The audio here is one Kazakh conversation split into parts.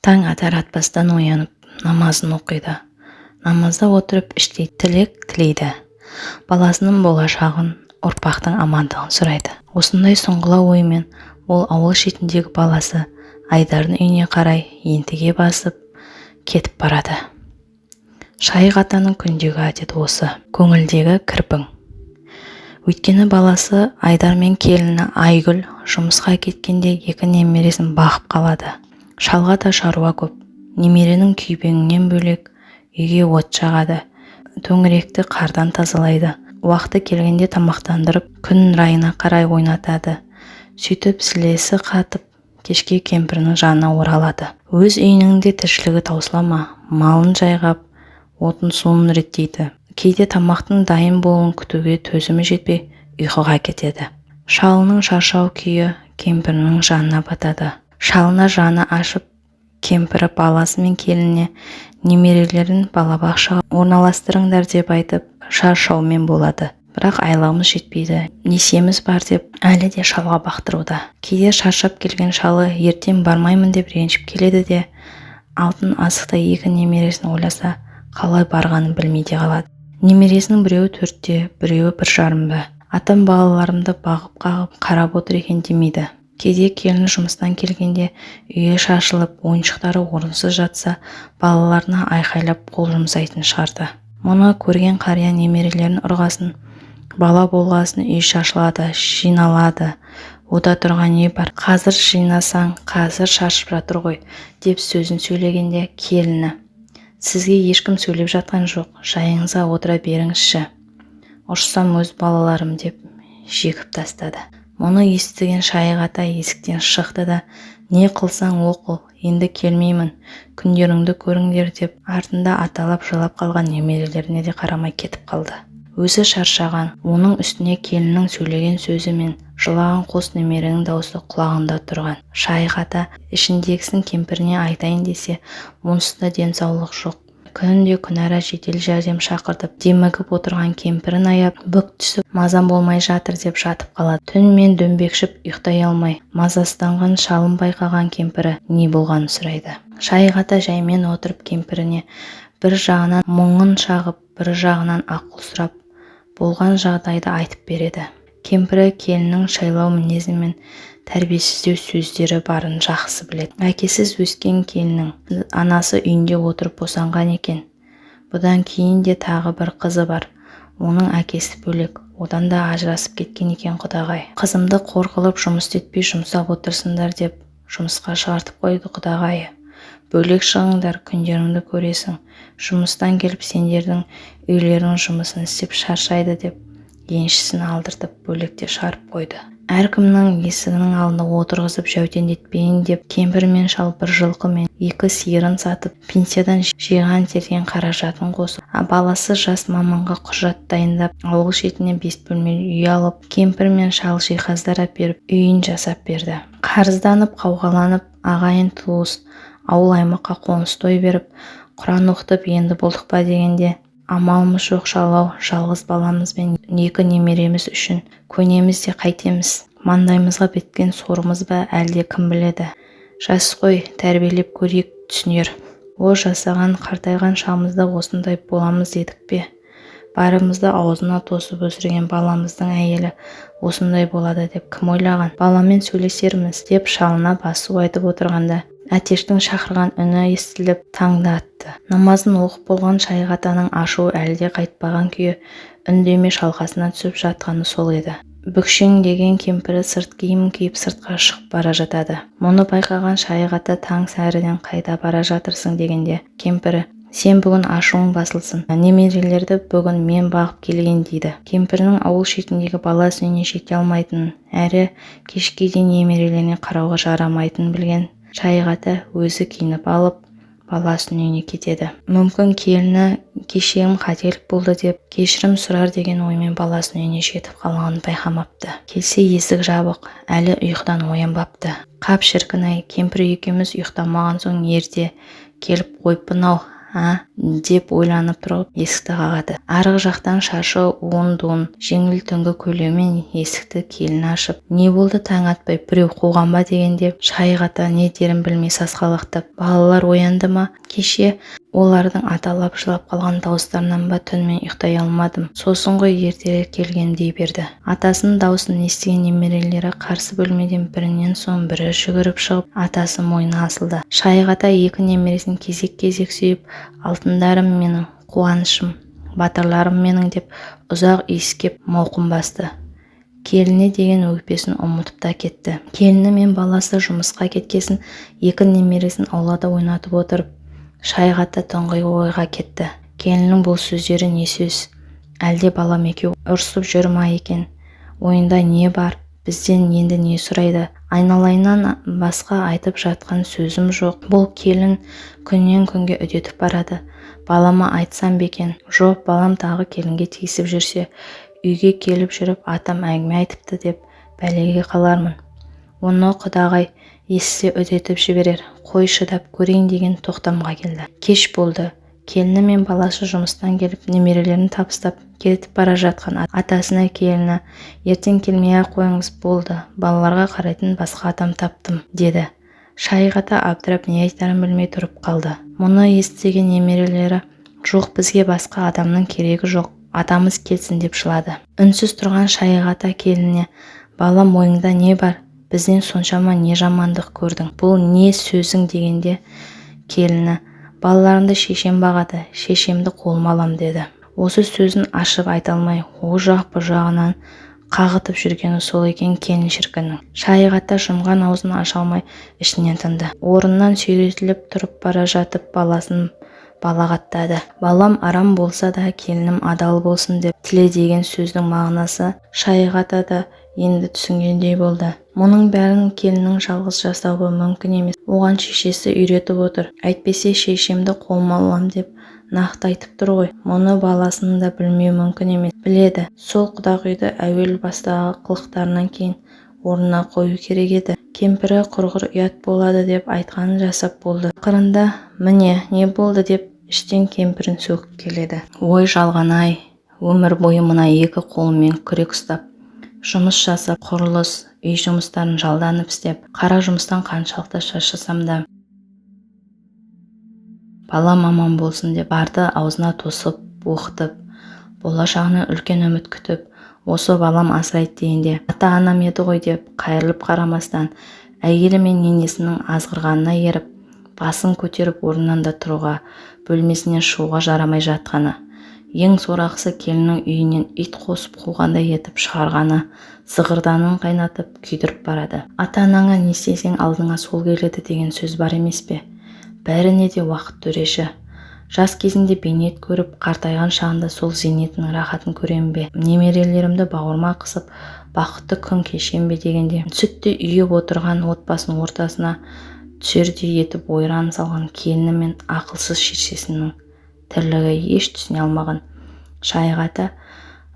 Таң атар атпастан оянып, намазын оқиды. Намазда отырып іштей тілек тілейді. Баласының болашағын, ұрпақтың амандығын сұрайды. Осындай сұңғыла оймен ол ауыл шетіндегі баласы Айдардың үйіне қарай ентіге басып кетіп барады. Шайық атаның күндегі әдеті осы, көңілдегі кірпің. Өйткені баласы Айдар мен келіні Айгүл жұмысқа кеткенде екі немересін бағып қалады. Шалға да шаруа көп. Немеренің күйбеңінен бөлек үйге от жағады, төңіректі қардан тазалайды. Уақыты келгенде тамақтандырып, күн райына қарай ойнатады. Сөйтіп сілесі қатып, кешке кемпірінің жанына оралады. Өз үйінің де тіршілігі таусылама, малын жайғап, отын суын реттейді. Кейде тамақтың дайын болуын күтуге төзімі жетпей ұйқыға кетеді. Шалының шаршау күйі кемпірінің жанына батады. Шалына жаны ашып, кемпірі баласы мен келініне немерелерін балабақшаға орналастырыңдар деп айтып, шаршаумен болады. Бірақ айлығымыз жетпейді, несиеміз бар деп әлі де шалға бақтыруда. Кейде шаршап келген шалы ертең бармаймын деп ренжіп келеді де, алтын асықта екі немересін ойласа, қалай барғанын білмей де қалады. Немересінің біреуі 4-те, біреуі 1,5-ба. Атам балаларымды бағып-қағып қарап отыр екен демейді. Кейде келіні жұмыстан келгенде үйі шашылып, ойыншықтары орынсыз жатса, балаларына айқайлап қол жұмсайтын шығарды. Мұны көрген қария немерелерін ұрғасын, бала болғасын үй шашылады, жиналады. Ода тұрған не бар? Қазір жинасаң, қазір шашып жатыр ғой, деп сөзін сөйлегенде келіні: сізге ешкім сөйлеп жатқан жоқ, жайыңызға отыра беріңізші. Ұрсам өз балаларым деп жекіп тастады. Мұны естіген Шайық ата есіктен шықты да: не қылсаң ол қыл, енді келмеймін, күндеріңді көріңдер деп артында аталап жылап қалған немерелеріне де қарамай кетіп қалды. Өзі шаршаған, оның үстіне келіннің сөйлеген сөзі мен жылаған қос немеренің дауысы құлағында тұрған. Шайық ата ішіндегісін кемпіріне айтайын десе, онсыз да денсаулық жоқ. Күнде күнара жедел жәрдем шақыртып, демігіп отырған кемпірін аяп, бүк түсіп, мазам болмай жатыр деп жатып қалады. Түн мен дөңбекшіп ұйықтай алмай, мазасызданған шалын байқаған кемпірі не болғанын сұрайды. Шайық ата жаймен отырып кемпіріне бір жағынан мұңын шағып, бір жағынан ақыл сұрап, болған жағдайды айтып береді. Кемпірі келіннің шайлау мінезі мен тәрбиесіздеу сөздері барын жақсы біледі. Әкесіз өскен келіннің анасы үйінде отырып босанған екен. Бұдан кейін де тағы бір қызы бар. Оның әкесі бөлек, одан да ажырасып кеткен екен құдағай. Қызымды қор қылып жұмыс етпей жұмсап отырсыңдар деп жұмысқа шығартып қойды құдағайы. Бөлек шығыңдар, күндеріңді көресің. Жұмыстан келіп сендердің үйлерің жұмысын істеп шаршайды деп еншісін алдыртып бөлекте шығарып қойды. Әркімнің есігінің алдына отырғызып жәутеңдетпейін деп кемпір мен шал бір жылқы мен 2 сиырын сатып, пенсиядан жиған терген қаражатын қосып, баласы жас маманға құжат дайындап, ауыл шетіне 5 бөлмелі үй алып, кемпір мен шал жиһаздар әперіп, үйін жасап берді. Қарызданып, қауғаланып, ағайын туыс ауыл аймаққа қоныс той беріп, Құран оқытып енді болдық па дегенде, амалымыз жоқ шалау, жалғыз баламыз бен 2 немереміз үшін көнеміз де қайтеміз. Маңдайымызға беткен сорымыз ба әлде кім біледі. Жас қой, тәрбиелеп көрейік, түсінер. О жасаған қартайған шамызда осындай боламыз дедік пе? Барымызды аузына тосып өсірген баламыздың әйелі осындай болады деп кім ойлаған? Баламен сөйлесерміз деп шалына басу айтып отырғанда, әтештің шақырған үні естіліп таңды атты. Намазын оқып болған Шайық атаның ашуы әлде қайтпаған күйі үндеме шалқасына түсіп жатқаны сол еді. Бүкшең деген кемпірі сырт киім киіп сыртқа шығып бара жатады. Мұны байқаған Шайық ата таң сәріден қайда бара жатырсың дегенде, кемпірі: сен бүгін ашуың басылсын, немерелерді бүгін мен бағып келген дейді. Кемпірінің ауыл шетіндегі баласы үйіне жете алмайтынын, әрі кешке дейін немерелеріне қарауға жарамайтынын білген Шайық ата өзі киініп алып, баласының үйіне кетеді. Мүмкін келіні кешегім қателік болды деп кешірім сұрар деген оймен баласының үйіне жетіп қалғанын байқамапты. Келсе есік жабық, әлі ұйқыдан оянбапты. Қап шіркін-ай, кемпір екеуміз ұйықтамаған соң ерте келіп қойыппын-ау, деп ойланып тұрып есікті қағады. Арғы жақтан шашы уын-дуын жеңіл түнгі көйлегімен есікті келін ашып, не болды таң атпай, біреу қуған ба дегенде, Шайғата не дерін білмей сасқалақтап, балалар оянды ма? Кеше олардың аталап жылап қалған дауыстарынан ба түнмен ұйықтай алмадым. Сосын ғой ертелер келген дей берді. Атасының даусын естіген немерелері қарсы бөлмеден бірінен соң бірі жүгіріп шығып, атасы мойнына асылды. Шайғата екі немересін кезек-кезек сүйіп, алтындарым менің, қуанышым, батырларым менің деп ұзақ иіскеп мауқын басты. Келіне деген өкпесін ұмытып та кетті. Келіні мен баласы жұмысқа кеткесін екі немересін аулада ойнатып отырып, Шайғата тұңғиық ойға кетті. Келіннің бұл сөздері не сөз? Әлде балам екеу ұрсып жүр ма екен? Ойында не бар? Бізден енді не сұрайды? Айналайынан басқа айтып жатқан сөзім жоқ. Бұл келін күннен күнге үдетіп барады. Балама айтсам бекен? Жоқ, балам тағы келінге тиісіп жүрсе, үйге келіп жүріп атам әңгіме айтыпты деп бәлеге қалармын. Оны құдағай естісе үдетіп жіберер. Қой шыдап көрейін деген тоқтамға келді. Кеш болды. Келіні мен баласы жұмыстан келіп, немерелерін табыстап кетіп бара жатқан атасына келіні, ертең келмей-ақ қойыңыз, болды, балаларға қарайтын басқа адам таптым, деді. Шайғата абдырап не айтарын білмей тұрып қалды. Мұны естіген немерелері, жоқ, бізге басқа адамның керегі жоқ, атамыз келсін деп жылады. Үнсіз тұрған Шайғата келініне, балам, ойыңда не бар? Бізден соншама не жамандық көрдің? Бұл не сөзің дегенде, келіні, балаларымды шешем бағады, шешемді қолыма алам деді. Осы сөзін ашып айта алмай, о жақ бұ жағынан қағытып жүргені сол екен келін шіркіннің. Шайғата жұмған аузын аша алмай ішінен тынды. Орнынан сүйретіліп тұрып бара жатып баласын балағаттады. Балам арам болса да келінім адал болсын деп тіле деген сөздің мағынасы Шайғата да енді түсінгендей болды. Мұның бәрін келіннің жалғыз жасауы мүмкін емес. Оған шешесі үйретіп отыр. Әйтпесе шешемді қолыма алам деп нақты айтып тұр ғой. Мұны баласының да білмеу мүмкін емес. Біледі. Сол құдағиды әуел бастағы қылықтарынан кейін орнына қою керек еді. Кемпірі құрғыр ұят болады деп айтқанын жасап болды. Ақырында міне не болды деп іштен кемпірін сөгіп келеді. Ой жалған-ай, өмір бойы мына екі қолымен күрек ұстап, жұмыс жасап, құрылыс, үй жұмыстарын жалданып істеп, қара жұмыстан қаншалықты шаршасам да, балам аман болсын деп барды аузына тосып, оқытып, болашағына үлкен үміт күтіп, осы балам асырайды дегенде, ата-анам еді ғой деп қайырылып қарамастан, әйелі мен енесінің азғырғанына еріп, басын көтеріп орнынан да тұруға, бөлмесінен шығуға жарамай жатқаны, ең сорақысы келіннің үйінен ит қосып қуғандай етіп шығарғаны, зығырданын қайнатып күйдіріп барады. Ата-анаңа не істесең алдыңа сол келеді деген сөз бар емес пе? Бәріне де уақыт төреші. Жас кезінде бейнет көріп, қартайған шағында сол зейнетінің рахатын көрем бе? Немерелерімді бауырыма қысып, бақытты күн кешем бе дегенде, сүтте үйіп отырған отбасының ортасына түсердей етіп ойран салған келіні мен ақылсыз шешесінің тірлігі еш түсіне алмаған Шайғата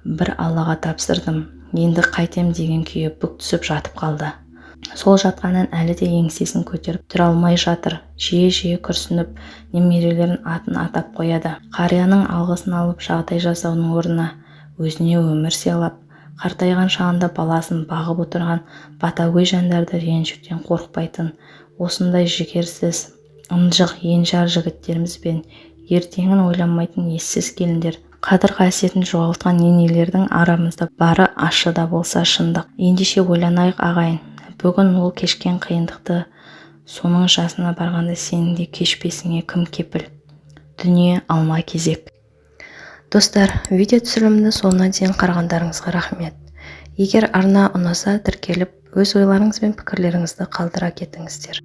бір Аллаға тапсырдым, енді қайтем деген күйі бүк түсіп жатып қалды. Сол жатқаннан әлі де еңсесін көтеріп тұра алмай жатыр. Жиі-жиі күрсініп, немерелерін атын атап қояды. Қарияның алғысын алып жағдай жасауының орнына өзіне өмір сыйлап, қартайған шағында баласын бағып отырған батагөй жандарды ренжуден қорықпайтын, осындай жігерсіз, ынжық, енжар жігіттеріміз бен ертеңін ойламайтын ессіз келіндер, қадір-қасиетін жоғалтқан енелердің арамызда бары ащы да болса шындық. Ендеше ойланайық ағайын, бүгін ол кешкен қиындықты соның жасына барғанда сенің де кешпесіңе кім кепіл? Дүние алма кезек. Достар, видео түсірілімді соңына дейін қарағандарыңызға рахмет. Егер арна ұнаса тіркеліп, өз ойларыңыз бен пікірлеріңізді қалдыра кетіңіздер.